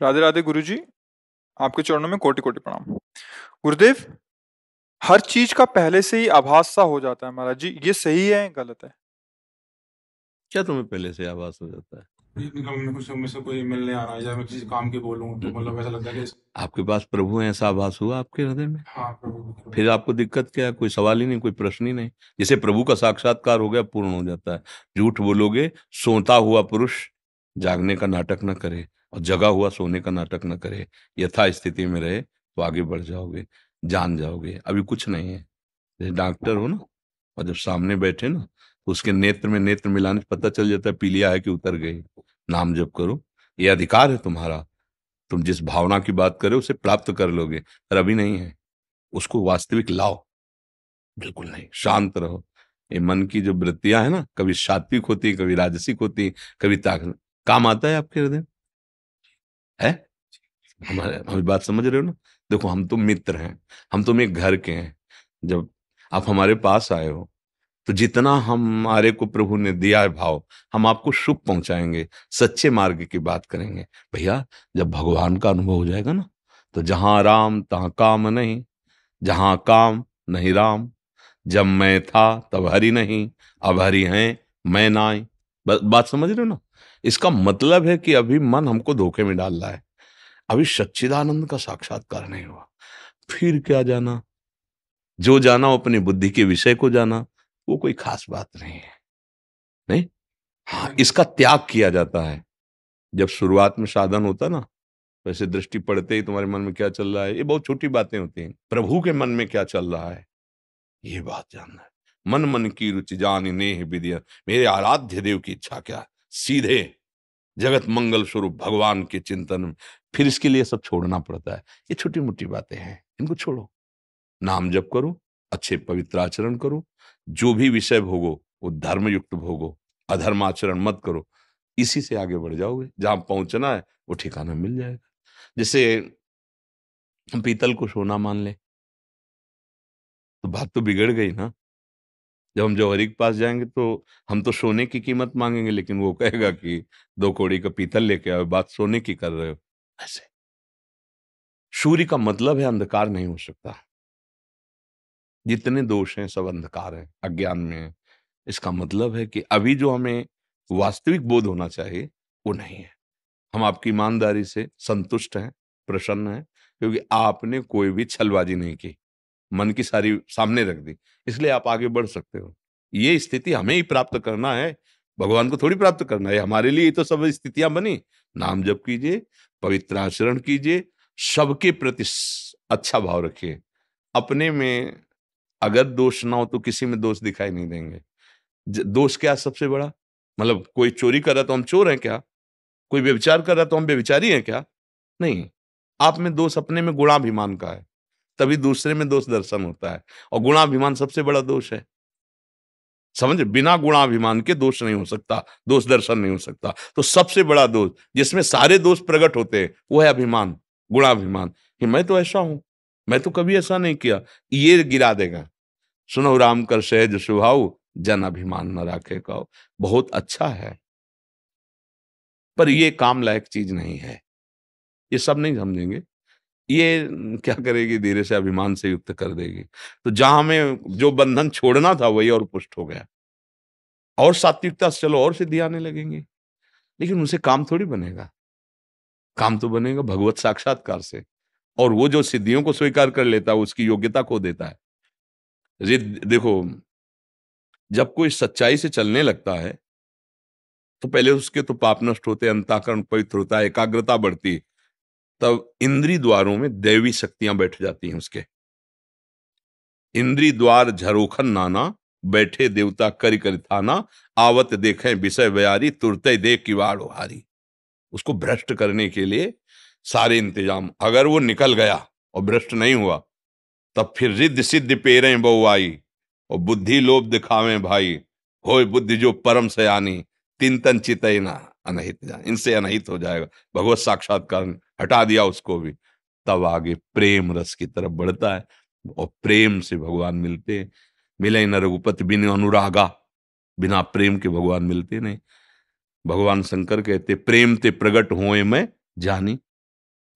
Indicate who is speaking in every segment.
Speaker 1: राधे राधे गुरुजी। आपके चरणों में कोटि कोटि प्रणाम। गुरुदेव, हर चीज का पहले से ही आभास सा हो जाता है महाराज जी, ये सही है गलत है?
Speaker 2: क्या तुम्हें पहले से आभास हो जाता है?
Speaker 3: कुछ में से कोई मिलने आ रहा है या मैं किसी काम की बोलूं तो मतलब ऐसा लगता है कि
Speaker 2: आपके पास प्रभु है, ऐसा आभास हुआ आपके हृदय में?
Speaker 3: हाँ प्रभु।
Speaker 2: फिर आपको दिक्कत क्या है? कोई सवाल ही नहीं, कोई प्रश्न ही नहीं। जिसे प्रभु का साक्षात्कार हो गया, पूर्ण हो जाता है। झूठ बोलोगे, सोता हुआ पुरुष जागने का नाटक न करे और जगा हुआ सोने का नाटक न करे। यथा स्थिति में रहे तो आगे बढ़ जाओगे, जान जाओगे। अभी कुछ नहीं है। जैसे डॉक्टर हो ना, और जब सामने बैठे ना, तो उसके नेत्र में नेत्र मिलाने से पता चल जाता है पीलिया है कि उतर गई। नाम जप करो, ये अधिकार है तुम्हारा। तुम जिस भावना की बात करे उसे प्राप्त कर लोगे, पर अभी नहीं है। उसको वास्तविक लाओ। बिल्कुल नहीं, शांत रहो। ये मन की जो वृत्तियां है ना, कभी सात्विक होती, कभी राजसिक होती, कभी ताक काम आता है आपके हृदय है। हमारे हमारी बात समझ रहे हो ना? देखो, हम तो मित्र हैं, हम तुम एक घर के हैं। जब आप हमारे पास आए हो, तो जितना हमारे को प्रभु ने दिया है भाव, हम आपको सुख पहुंचाएंगे, सच्चे मार्ग की बात करेंगे। भैया, जब भगवान का अनुभव हो जाएगा ना, तो जहां राम तहां काम नहीं, जहां काम नहीं राम। जब मैं था तब हरि नहीं, अब हरि हैं मैं नाई। बात समझ रहे हो ना? इसका मतलब है कि अभी मन हमको धोखे में डाल रहा है। अभी सच्चिदानंद का साक्षात्कार नहीं हुआ। फिर क्या जाना? जो जाना वो अपनी बुद्धि के विषय को जाना, वो कोई खास बात नहीं है। नहीं, हाँ, इसका त्याग किया जाता है। जब शुरुआत में साधन होता ना, वैसे दृष्टि पड़ते ही तुम्हारे मन में क्या चल रहा है, ये बहुत छोटी बातें होती हैं। प्रभु के मन में क्या चल रहा है, ये बात जानना है। मन मन की रुचि जान नेह विद्या, मेरे आराध्य देव की इच्छा क्या है, सीधे जगत मंगल स्वरूप भगवान के चिंतन में। फिर इसके लिए सब छोड़ना पड़ता है। ये छोटी मोटी बातें हैं, इनको छोड़ो। नाम जप करो, अच्छे पवित्र आचरण करो, जो भी विषय भोगो वो धर्म युक्त भोगो, अधर्म आचरण मत करो। इसी से आगे बढ़ जाओगे। जहां पहुंचना है वो ठिकाना मिल जाएगा। जैसे हम पीतल को सोना मान ले, तो बात तो बिगड़ गई ना। जब हम जौहरी के पास जाएंगे तो हम तो सोने की कीमत मांगेंगे, लेकिन वो कहेगा कि 2 कौड़ी का पीतल लेके आओ, बात सोने की कर रहे हो। ऐसे सूर्य का मतलब है अंधकार नहीं हो सकता। जितने दोष हैं सब अंधकार है, अज्ञान में है। इसका मतलब है कि अभी जो हमें वास्तविक बोध होना चाहिए वो नहीं है। हम आपकी ईमानदारी से संतुष्ट हैं, प्रसन्न हैं, क्योंकि आपने कोई भी छलबाजी नहीं की, मन की सारी सामने रख दी, इसलिए आप आगे बढ़ सकते हो। ये स्थिति हमें ही प्राप्त करना है, भगवान को थोड़ी प्राप्त करना है। हमारे लिए ही तो सब स्थितियां बनी। नाम जप कीजिए, पवित्र आचरण कीजिए, सबके प्रति अच्छा भाव रखिए। अपने में अगर दोष ना हो तो किसी में दोष दिखाई नहीं देंगे। दोष क्या है सबसे बड़ा? मतलब कोई चोरी कर रहा तो हम चोर हैं क्या? कोई व्यभिचार कर रहा तो हम व्यभिचारी हैं क्या? नहीं। आप में दोष अपने में गुणाभिमान का है, तभी दूसरे में दोष दर्शन होता है। और गुणाभिमान सबसे बड़ा दोष है। समझ, बिना गुणाभिमान के दोष नहीं हो सकता, दोष दर्शन नहीं हो सकता। तो सबसे बड़ा दोष जिसमें सारे दोष प्रकट होते हैं वो है अभिमान, गुणाभिमान, कि मैं तो ऐसा हूं, मैं तो कभी ऐसा नहीं किया। ये गिरा देगा। सुनो राम कर सहज स्वभाव, जन अभिमान न राखे कहो। बहुत अच्छा है, पर ये काम लायक चीज नहीं है। ये सब नहीं समझेंगे। ये क्या करेगी, धीरे से अभिमान से युक्त कर देगी। तो जहां हमें जो बंधन छोड़ना था वही और पुष्ट हो गया। और सात्विकता से चलो और सिद्धि आने लगेंगी, लेकिन उनसे काम थोड़ी बनेगा। काम तो बनेगा भगवत साक्षात्कार से। और वो जो सिद्धियों को स्वीकार कर लेता है उसकी योग्यता खो देता है। देखो, जब कोई सच्चाई से चलने लगता है तो पहले उसके तो पाप नष्ट होते, अंतःकरण पवित्र होता है, एकाग्रता बढ़ती, तब इंद्री द्वारों में दैवी शक्तियां बैठ जाती हैं उसके। इंद्री द्वार झरोखन नाना, बैठे देवता करि करि थाना, आवत देखें विषय बयारी, तुरते देख किवाड़ हारी। उसको भ्रष्ट करने के लिए सारे इंतजाम। अगर वो निकल गया और भ्रष्ट नहीं हुआ, तब फिर रिद्ध सिद्ध पेरें बहुआई, और बुद्धि लोभ दिखावे भाई, होय बुद्धि जो परम सयानी, तीन तन चितई ना अनहित जान। इनसे अनहित हो जाएगा। भगवत साक्षात्कार ने हटा दिया उसको भी। तब आगे प्रेम रस की तरफ बढ़ता है, और प्रेम से भगवान मिलते हैं। मिले न रघुपति बिन अनुरागा, बिना प्रेम के भगवान मिलते नहीं। भगवान शंकर कहते प्रेम ते प्रगट होए मैं जानी।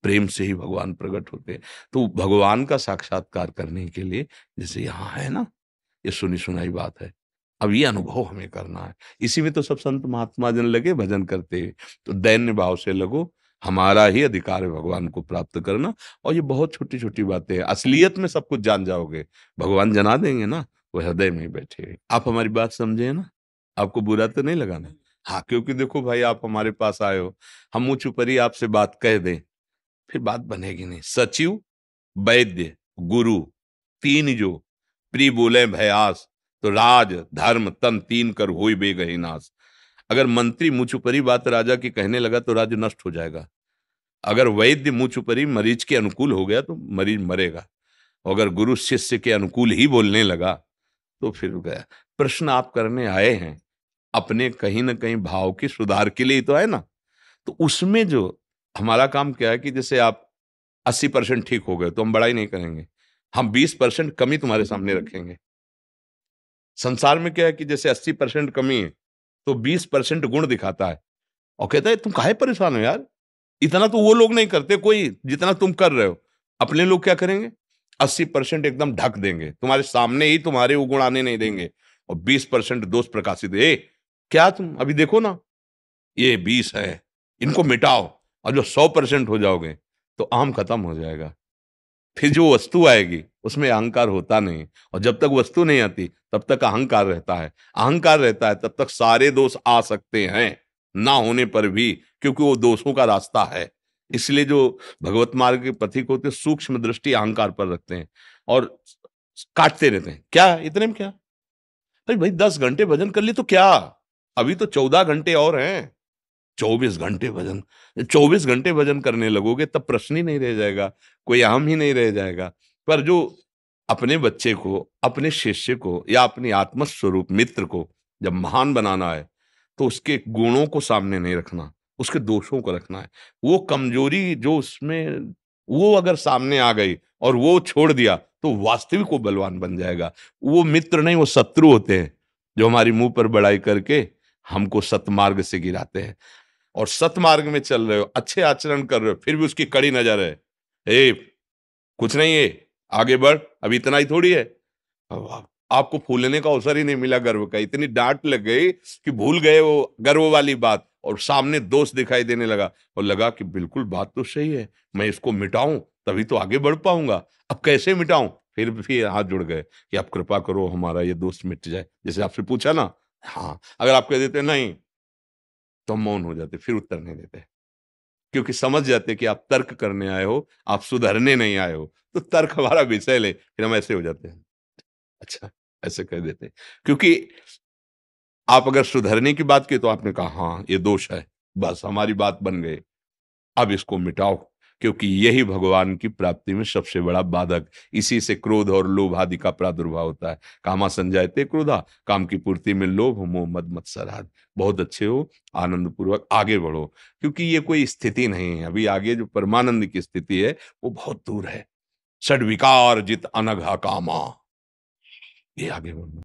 Speaker 2: प्रेम से ही भगवान प्रकट होते हैं। तो भगवान का साक्षात्कार करने के लिए जैसे यहाँ है ना, ये सुनी सुनाई बात है, अब ये अनुभव हमें करना है। इसी में तो सब संत महात्मा जन लगे भजन करते हैं। तो दैन्य भाव से लगो, हमारा ही अधिकार है भगवान को प्राप्त करना। और ये बहुत छोटी छोटी बातें हैं, असलियत में सब कुछ जान जाओगे, भगवान जना देंगे ना, वो हृदय में ही बैठे हैं। आप हमारी बात समझे ना, आपको बुरा तो नहीं लगाना। हाँ, क्योंकि देखो भाई, आप हमारे पास आए हो, हम मुँह छुपरी आपसे बात कह दें, फिर बात बनेगी नहीं। सचिव, वैद्य, गुरु, तीन जो प्री बोले भयास, तो राज धर्म तन तीन कर होई बेगहि नाश। अगर मंत्री मुँह छुपरी बात राजा की कहने लगा तो राज्य नष्ट हो जाएगा। अगर वैद्य मुँह छुपरी मरीज के अनुकूल हो गया तो मरीज मरेगा। अगर गुरु शिष्य के अनुकूल ही बोलने लगा तो फिर गया। प्रश्न आप करने आए हैं अपने कहीं ना कहीं भाव की सुधार के लिए ही तो है ना। तो उसमें जो हमारा काम क्या है कि जैसे आप 80% ठीक हो गए तो हम बड़ाई नहीं करेंगे, हम 20% कमी तुम्हारे सामने रखेंगे। संसार में क्या है कि जैसे 80% कमी है तो 20% गुण दिखाता है और कहता है तुम काहे परेशान हो यार, इतना तो वो लोग नहीं करते कोई जितना तुम कर रहे हो। अपने लोग क्या करेंगे, 80% एकदम ढक देंगे, तुम्हारे सामने ही तुम्हारे वो गुण आने नहीं देंगे, और 20% दोष प्रकाशित। ए क्या तुम अभी देखो ना, ये 20 है, इनको मिटाओ, और जो 100% हो जाओगे तो आम खत्म हो जाएगा। फिर जो वस्तु आएगी उसमें अहंकार होता नहीं, और जब तक वस्तु नहीं आती तब तक अहंकार रहता है। अहंकार रहता है तब तक सारे दोष आ सकते हैं ना होने पर भी, क्योंकि वो दोषों का रास्ता है। इसलिए जो भगवत मार्ग के पथिक होते हैं, सूक्ष्म दृष्टि अहंकार पर रखते हैं और काटते रहते हैं। क्या इतने में क्या, अरे भाई 10 घंटे भजन कर लिए तो क्या, अभी तो 14 घंटे और हैं। 24 घंटे भजन, 24 घंटे भजन करने लगोगे तब प्रश्न ही नहीं रह जाएगा, कोई अहम ही नहीं रह जाएगा। पर जो अपने बच्चे को, अपने शिष्य को या अपनी आत्मस्वरूप मित्र को जब महान बनाना है तो उसके गुणों को सामने नहीं रखना, उसके दोषों को रखना है। वो कमजोरी जो उसमें, वो अगर सामने आ गई और वो छोड़ दिया तो वास्तविक वो बलवान बन जाएगा। वो मित्र नहीं, वो शत्रु होते हैं जो हमारी मुंह पर बड़ाई करके हमको सतमार्ग से गिराते हैं। और सतमार्ग में चल रहे हो, अच्छे आचरण कर रहे हो, फिर भी उसकी कड़ी नजर है, ए कुछ नहीं है, आगे बढ़, अभी इतना ही थोड़ी है। अब आपको फूलने का अवसर ही नहीं मिला गर्व का, इतनी डांट लग गई कि भूल गए वो गर्व वाली बात, और सामने दोष दिखाई देने लगा, और लगा कि बिल्कुल बात तो सही है, मैं इसको मिटाऊं तभी तो आगे बढ़ पाऊंगा। अब कैसे मिटाऊं, फिर हाथ जुड़ गए कि आप कृपा करो हमारा ये दोस्त मिट जाए। जैसे आपसे पूछा ना, हाँ, अगर आप कह देते नहीं तो हम मौन हो जाते, फिर उत्तर नहीं देते, क्योंकि समझ जाते कि आप तर्क करने आए हो, आप सुधरने नहीं आए हो। तो तर्क हमारा विषय ले, फिर हम ऐसे हो जाते हैं, अच्छा ऐसे कह देते हैं। क्योंकि आप अगर सुधरने की बात की तो आपने कहा हाँ ये दोष है, बस हमारी बात बन गई, अब इसको मिटाओ, क्योंकि यही भगवान की प्राप्ति में सबसे बड़ा बाधक। इसी से क्रोध और लोभ आदि का प्रादुर्भाव होता है। कामा संजायते क्रोधा, काम की पूर्ति में लोभ मोह मद मत्सर आदि। बहुत अच्छे हो, आनंद पूर्वक आगे बढ़ो, क्योंकि ये कोई स्थिति नहीं है, अभी आगे जो परमानंद की स्थिति है वो बहुत दूर है। षड विकार जित अनघा कामा, ये आगे बढ़ना।